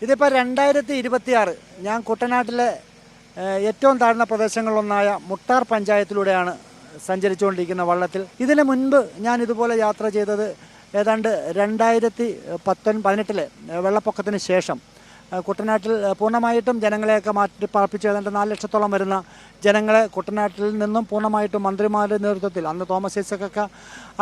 ഇതിപ്പോൾ 2026 ഞാൻ കുട്ടനാട്ടിലെ ഏറ്റവും താഴ്ന്ന പ്രദേശങ്ങളിലൊന്നായ മുട്ടാർ പഞ്ചായത്തിലൂടെയാണ് സഞ്ചരിച്ചുകൊണ്ടിരിക്കുന്ന വള്ളത്തിൽ. ഇതിന് മുൻപ് ഞാൻ ഇതുപോലെ യാത്ര ചെയ്തത് ഏതാണ്ട് 2018 വെള്ളപ്പൊക്കത്തിന് ശേഷം കുട്ടനാട്ടിൽ പൂർണ്ണമായിട്ടും ജനങ്ങളെയൊക്കെ മാറ്റി പാർപ്പിച്ച് ഏതാണ്ട് 4 ലക്ഷത്തോളം വരുന്ന ജനങ്ങളെ കുട്ടനാട്ടിൽ നിന്നും പൂർണ്ണമായിട്ടും മന്ത്രിമാരുടെ നേതൃത്വത്തിൽ അന്ന് തോമസ് ഐസക്കൊക്കെ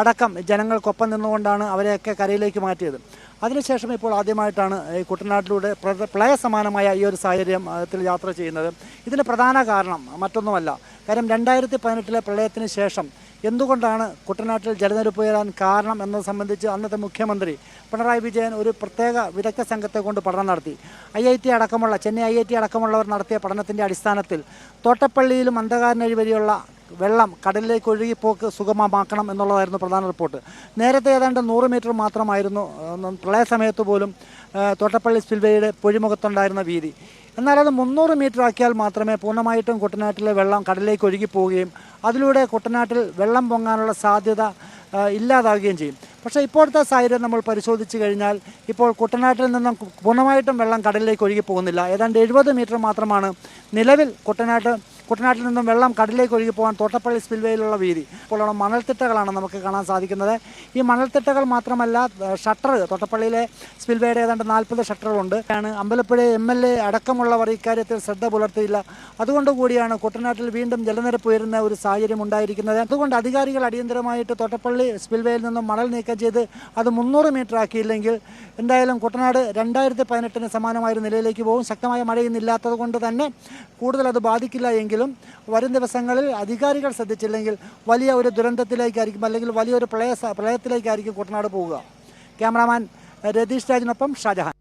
അടക്കം ജനങ്ങൾക്കൊപ്പം നിന്നുകൊണ്ടാണ് അവരെയൊക്കെ കരയിലേക്ക് മാറ്റിയത്. അതിനുശേഷം ഇപ്പോൾ ആദ്യമായിട്ടാണ് ഈ കുട്ടനാട്ടിലൂടെ പ്രളയസമാനമായ ഈ ഒരു സാഹചര്യത്തിൽ യാത്ര ചെയ്യുന്നത്. ഇതിന് പ്രധാന കാരണം മറ്റൊന്നുമല്ല. കാര്യം 2018 പ്രളയത്തിന് ശേഷം എന്തുകൊണ്ടാണ് കുട്ടനാട്ടിൽ ജലനിരപ്പ് ഉയരാൻ കാരണം എന്നത് സംബന്ധിച്ച് അന്നത്തെ മുഖ്യമന്ത്രി പിണറായി വിജയൻ ഒരു പ്രത്യേക വിദഗ്ധ സംഘത്തെ കൊണ്ട് പഠനം നടത്തി. ചെന്നൈ IIT അടക്കമുള്ളവർ നടത്തിയ പഠനത്തിൻ്റെ അടിസ്ഥാനത്തിൽ തോട്ടപ്പള്ളിയിലും അന്ധകാരനഴി വഴിയുള്ള വെള്ളം കടലിലേക്ക് ഒഴുകിപ്പോക്ക് സുഗമമാക്കണം എന്നുള്ളതായിരുന്നു പ്രധാന റിപ്പോർട്ട്. നേരത്തെ ഏതാണ്ട് 100 മീറ്റർ മാത്രമായിരുന്നു പ്രളയ സമയത്ത് പോലും തോട്ടപ്പള്ളി സ്പിൽവേയുടെ പൊഴിമുഖത്തുണ്ടായിരുന്ന വീതി. എന്നാൽ അത് 300 മീറ്റർ ആക്കിയാൽ മാത്രമേ പൂർണ്ണമായിട്ടും കുട്ടനാട്ടിലെ വെള്ളം കടലിലേക്ക് ഒഴുകിപ്പോവുകയും അതിലൂടെ കുട്ടനാട്ടിൽ വെള്ളം പൊങ്ങാനുള്ള സാധ്യത ഇല്ലാതാവുകയും ചെയ്യും. പക്ഷേ ഇപ്പോഴത്തെ സാഹചര്യം നമ്മൾ പരിശോധിച്ച് കഴിഞ്ഞാൽ ഇപ്പോൾ കുട്ടനാട്ടിൽ നിന്നും പൂർണ്ണമായിട്ടും വെള്ളം കടലിലേക്ക് ഒഴുകി പോകുന്നില്ല. ഏതാണ്ട് 70 മീറ്റർ മാത്രമാണ് നിലവിൽ കുട്ടനാട്ടിൽ നിന്നും വെള്ളം കടലിലേക്ക് ഒഴുകി പോകാൻ തോട്ടപ്പള്ളി സ്പിൽവേയിലുള്ള വീതി. ഇപ്പോൾ മണൽത്തിട്ടകളാണ് നമുക്ക് കാണാൻ സാധിക്കുന്നത്. ഈ മണൽത്തിട്ടകൾ മാത്രമല്ല, ഷട്ടർ തോട്ടപ്പള്ളിയിലെ സ്പിൽവേയുടെ ഏതാണ്ട് 40 ഷട്ടറുകളുണ്ട്. അമ്പലപ്പുഴ MLA അടക്കമുള്ളവർ ഇക്കാര്യത്തിൽ ശ്രദ്ധ പുലർത്തിയില്ല. അതുകൊണ്ട് കൂടിയാണ് കുട്ടനാട്ടിൽ വീണ്ടും ജലനിരപ്പ് ഉയരുന്ന ഒരു സാഹചര്യം ഉണ്ടായിരിക്കുന്നത്. അതുകൊണ്ട് അധികാരികൾ അടിയന്തരമായിട്ട് തോട്ടപ്പള്ളി സ്പിൽവേയിൽ നിന്നും മണൽ നീക്കം ചെയ്ത് അത് 300 മീറ്റർ ആക്കിയില്ലെങ്കിൽ എന്തായാലും കുട്ടനാട് 2018 സമാനമായൊരു നിലയിലേക്ക് പോകും. ശക്തമായ മഴയൊന്നുമില്ലാത്തത് കൊണ്ട് തന്നെ കൂടുതൽ അത് ബാധിക്കില്ല. എങ്കിലും വരും ദിവസങ്ങളിൽ അധികാരികൾ ശ്രദ്ധിച്ചില്ലെങ്കിൽ വലിയ ഒരു ദുരന്തത്തിലേക്കായിരിക്കും, അല്ലെങ്കിൽ വലിയൊരു പ്രളയത്തിലേക്കായിരിക്കും കുട്ടനാട് പോവുക. ക്യാമറാമാൻ രതീഷ് രാജിനൊപ്പം ഷാജഹാൻ.